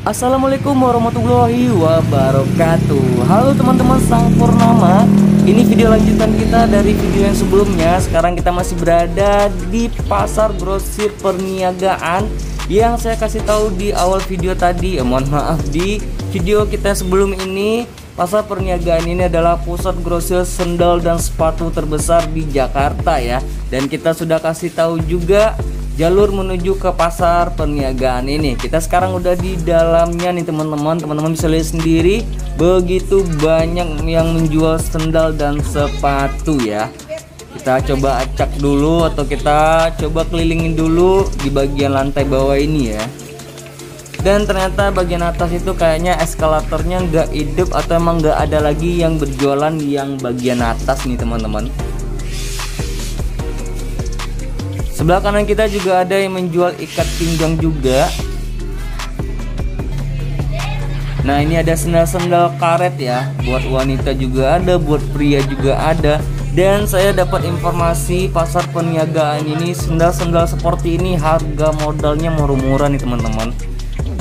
Assalamualaikum warahmatullahi wabarakatuh. Halo teman-teman Sang Purnama. Ini video lanjutan kita dari video yang sebelumnya. Sekarang kita masih berada di pasar grosir perniagaan yang saya kasih tahu di awal video tadi. Mohon maaf, di video kita sebelum ini, pasar perniagaan ini adalah pusat grosir sendal dan sepatu terbesar di Jakarta ya. Dan kita sudah kasih tahu juga jalur menuju ke pasar perniagaan ini. Kita sekarang udah di dalamnya nih teman-teman. Teman-teman bisa lihat sendiri, begitu banyak yang menjual sendal dan sepatu ya. Kita coba acak dulu atau kita coba kelilingin dulu di bagian lantai bawah ini ya. Dan ternyata bagian atas itu kayaknya eskalatornya nggak hidup atau emang nggak ada lagi yang berjualan yang bagian atas nih teman-teman. Sebelah kanan kita juga ada yang menjual ikat pinggang juga. Nah, ini ada sendal-sendal karet ya. Buat wanita juga ada, buat pria juga ada. Dan saya dapat informasi pasar perniagaan ini sendal-sendal seperti ini harga modalnya murah-murah nih teman-teman.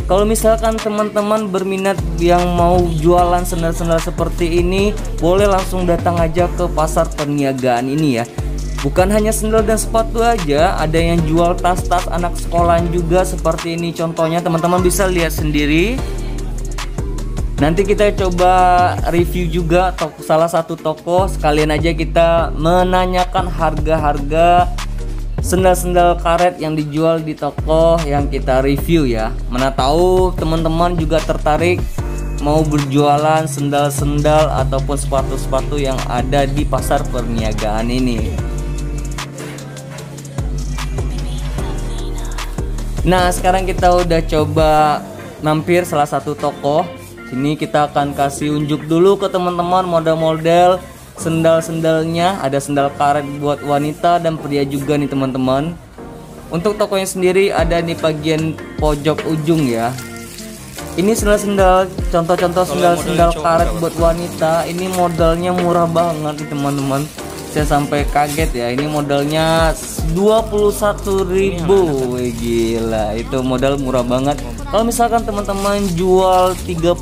Kalau misalkan teman-teman berminat yang mau jualan sendal-sendal seperti ini, boleh langsung datang aja ke pasar perniagaan ini ya. Bukan hanya sendal dan sepatu aja, ada yang jual tas-tas anak sekolahan juga seperti ini. Contohnya teman-teman bisa lihat sendiri. Nanti kita coba review juga salah satu toko. Sekalian aja kita menanyakan harga-harga sendal-sendal karet yang dijual di toko yang kita review ya. Mana tahu teman-teman juga tertarik mau berjualan sendal-sendal ataupun sepatu-sepatu yang ada di pasar perniagaan ini. Nah, sekarang kita udah coba mampir salah satu toko. Sini kita akan kasih unjuk dulu ke teman-teman model-model sendal-sendalnya. Ada sendal karet buat wanita dan pria juga nih teman-teman. Untuk tokonya sendiri ada di bagian pojok ujung ya. Ini sendal-sendal, contoh-contoh sendal-sendal karet buat wanita. Ini modalnya murah banget nih teman-teman. Saya sampai kaget ya, ini modalnya 21.000. Gila, itu modal murah banget. Kalau misalkan teman-teman jual 30.000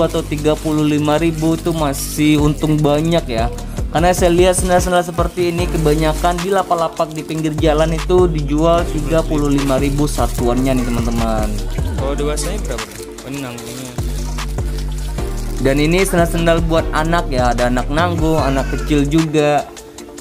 atau 35.000 itu masih untung banyak ya. Karena saya lihat sendal-sendal seperti ini kebanyakan di lapak-lapak di pinggir jalan itu dijual 35.000 satuannya nih teman-teman. Kalau dewasanya berapa? Oh, ini nanggungnya. Dan ini sendal-sendal buat anak ya, ada anak nanggung, anak kecil juga.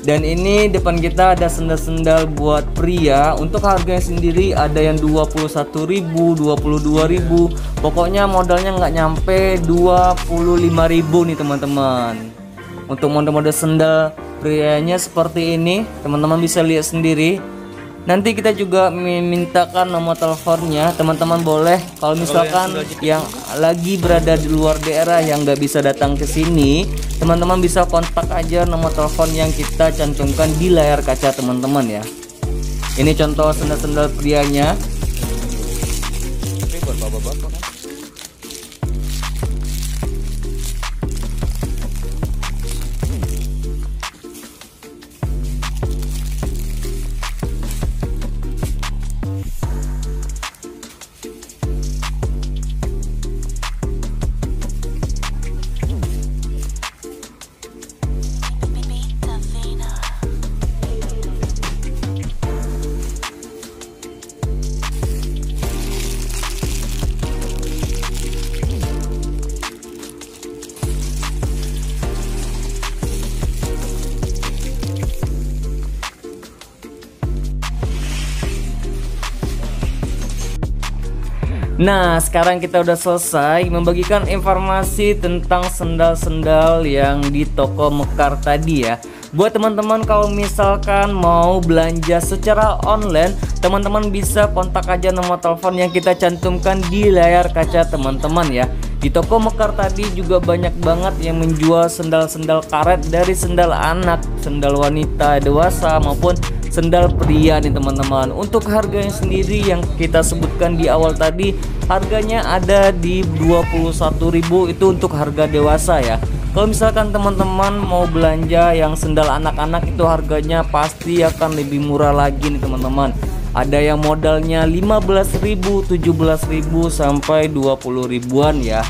Dan ini depan kita ada sendal-sendal buat pria. Untuk harganya sendiri ada yang 21.000, 22.000. Pokoknya modalnya nggak nyampe 25.000 nih teman-teman. Untuk model-model sendal prianya seperti ini, teman-teman bisa lihat sendiri. Nanti kita juga memintakan nomor teleponnya. Teman-teman boleh kalau misalkan yang lagi berada di luar daerah yang nggak bisa datang ke sini, teman-teman bisa kontak aja nomor telepon yang kita cantumkan di layar kaca teman-teman ya. Ini contoh sendal-sendal prianya. Ini buat bapak-bapak kan? Nah, sekarang kita udah selesai membagikan informasi tentang sendal-sendal yang di toko Mekar tadi ya. Buat teman-teman kalau misalkan mau belanja secara online, teman-teman bisa kontak aja nomor telepon yang kita cantumkan di layar kaca teman-teman ya. Di toko Mekar tadi juga banyak banget yang menjual sendal-sendal karet, dari sendal anak, sendal wanita dewasa maupun sendal pria nih teman-teman. Untuk harganya sendiri yang kita sebutkan di awal tadi, harganya ada di 21.000 itu untuk harga dewasa ya. Kalau misalkan teman-teman mau belanja yang sendal anak-anak itu harganya pasti akan lebih murah lagi nih teman-teman. Ada yang modalnya 15.000, 17.000 sampai 20 ribuan ya.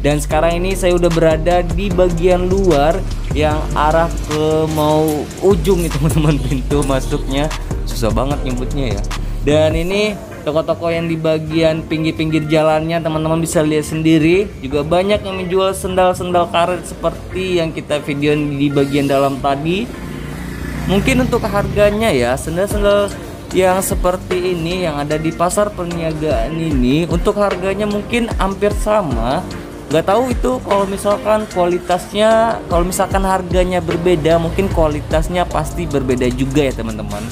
Dan sekarang ini saya udah berada di bagian luar yang arah ke mau ujung nih teman-teman, pintu masuknya susah banget nyebutnya ya. Dan ini toko-toko yang di bagian pinggir-pinggir jalannya teman-teman bisa lihat sendiri, juga banyak yang menjual sendal-sendal karet seperti yang kita video di bagian dalam tadi. Mungkin untuk harganya ya, sendal-sendal yang seperti ini yang ada di pasar perniagaan ini untuk harganya mungkin hampir sama. Nggak tahu itu kalau misalkan kualitasnya, kalau misalkan harganya berbeda, mungkin kualitasnya pasti berbeda juga ya teman-teman.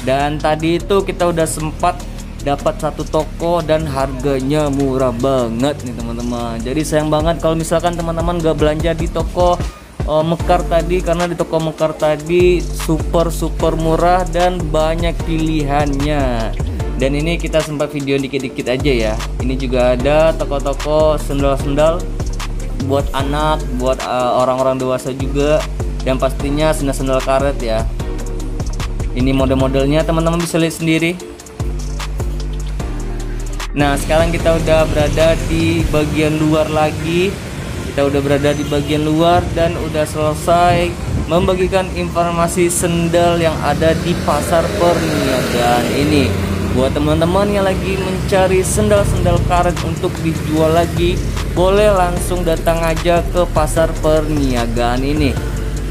Dan tadi itu kita udah sempat dapat satu toko dan harganya murah banget nih teman-teman. Jadi sayang banget kalau misalkan teman-teman nggak belanja di toko Mekar tadi, karena di toko Mekar tadi super murah dan banyak pilihannya. Dan ini kita sempat video dikit-dikit aja ya. Ini juga ada toko-toko sendal-sendal buat anak, buat orang-orang dewasa juga, dan pastinya sendal-sendal karet ya. Ini model-modelnya teman-teman bisa lihat sendiri. Nah, sekarang kita udah berada di bagian luar lagi. Kita udah berada di bagian luar dan udah selesai membagikan informasi sendal yang ada di pasar perniagaan ini. Buat teman-teman yang lagi mencari sendal-sendal karet untuk dijual lagi, boleh langsung datang aja ke pasar perniagaan ini.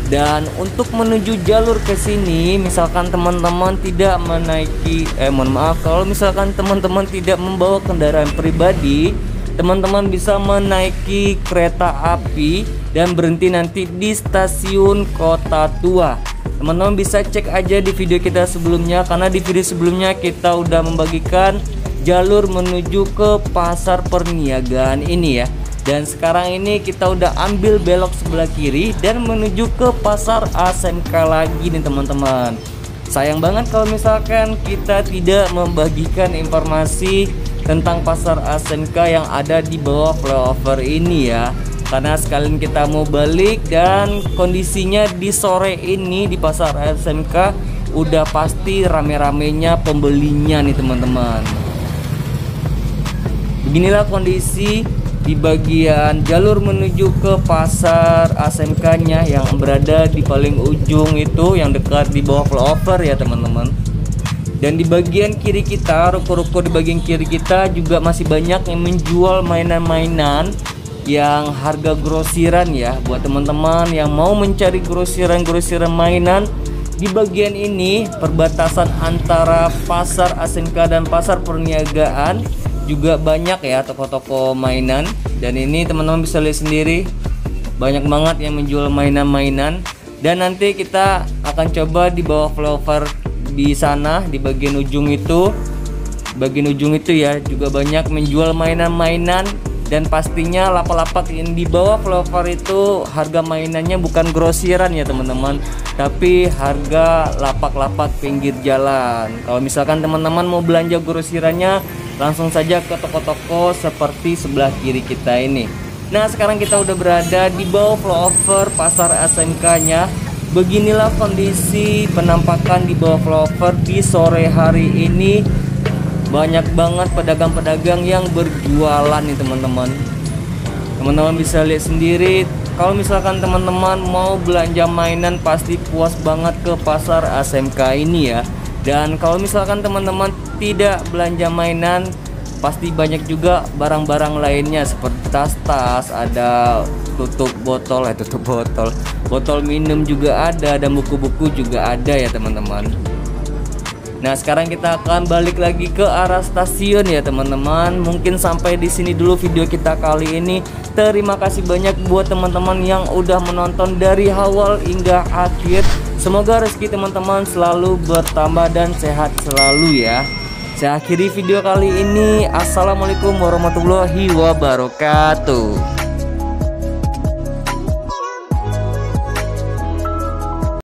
Dan untuk menuju jalur ke sini, misalkan teman-teman tidak menaiki mohon maaf, kalau misalkan teman-teman tidak membawa kendaraan pribadi, teman-teman bisa menaiki kereta api dan berhenti nanti di stasiun Kota Tua. Teman-teman bisa cek aja di video kita sebelumnya, karena di video sebelumnya kita udah membagikan jalur menuju ke pasar perniagaan ini ya. Dan sekarang ini kita udah ambil belok sebelah kiri dan menuju ke pasar ASMK lagi nih teman-teman. Sayang banget kalau misalkan kita tidak membagikan informasi tentang pasar ASMK yang ada di bawah flyover ini ya. Karena sekalian kita mau balik dan kondisinya di sore ini di pasar ASMK udah pasti rame-ramenya pembelinya nih teman-teman. Beginilah kondisi di bagian jalur menuju ke pasar ASMK-nya yang berada di paling ujung itu, yang dekat di bawah flyover ya teman-teman. Dan di bagian kiri kita, ruko-ruko di bagian kiri kita juga masih banyak yang menjual mainan-mainan yang harga grosiran ya. Buat teman-teman yang mau mencari grosiran-grosiran mainan, di bagian ini perbatasan antara pasar ASMK dan pasar perniagaan juga banyak ya toko-toko mainan. Dan ini teman-teman bisa lihat sendiri, banyak banget yang menjual mainan-mainan. Dan nanti kita akan coba di bawah flyover di sana, di bagian ujung itu, ya juga banyak menjual mainan-mainan. Dan pastinya lapak-lapak yang di bawah flyover itu harga mainannya bukan grosiran ya teman-teman, tapi harga lapak-lapak pinggir jalan. Kalau misalkan teman-teman mau belanja grosirannya, langsung saja ke toko-toko seperti sebelah kiri kita ini. Nah, sekarang kita udah berada di bawah flyover pasar ASMK-nya. Beginilah kondisi penampakan di bawah flyover di sore hari ini. Banyak banget pedagang-pedagang yang berjualan nih teman-teman. Teman-teman bisa lihat sendiri, kalau misalkan teman-teman mau belanja mainan pasti puas banget ke pasar ASMK ini ya. Dan kalau misalkan teman-teman tidak belanja mainan, pasti banyak juga barang-barang lainnya seperti tas-tas, ada botol minum juga ada, dan buku-buku juga ada ya teman-teman. Nah, sekarang kita akan balik lagi ke arah stasiun ya teman-teman. Mungkin sampai di sini dulu video kita kali ini. Terima kasih banyak buat teman-teman yang udah menonton dari awal hingga akhir. Semoga rezeki teman-teman selalu bertambah dan sehat selalu ya. Saya akhiri video kali ini. Assalamualaikum warahmatullahi wabarakatuh.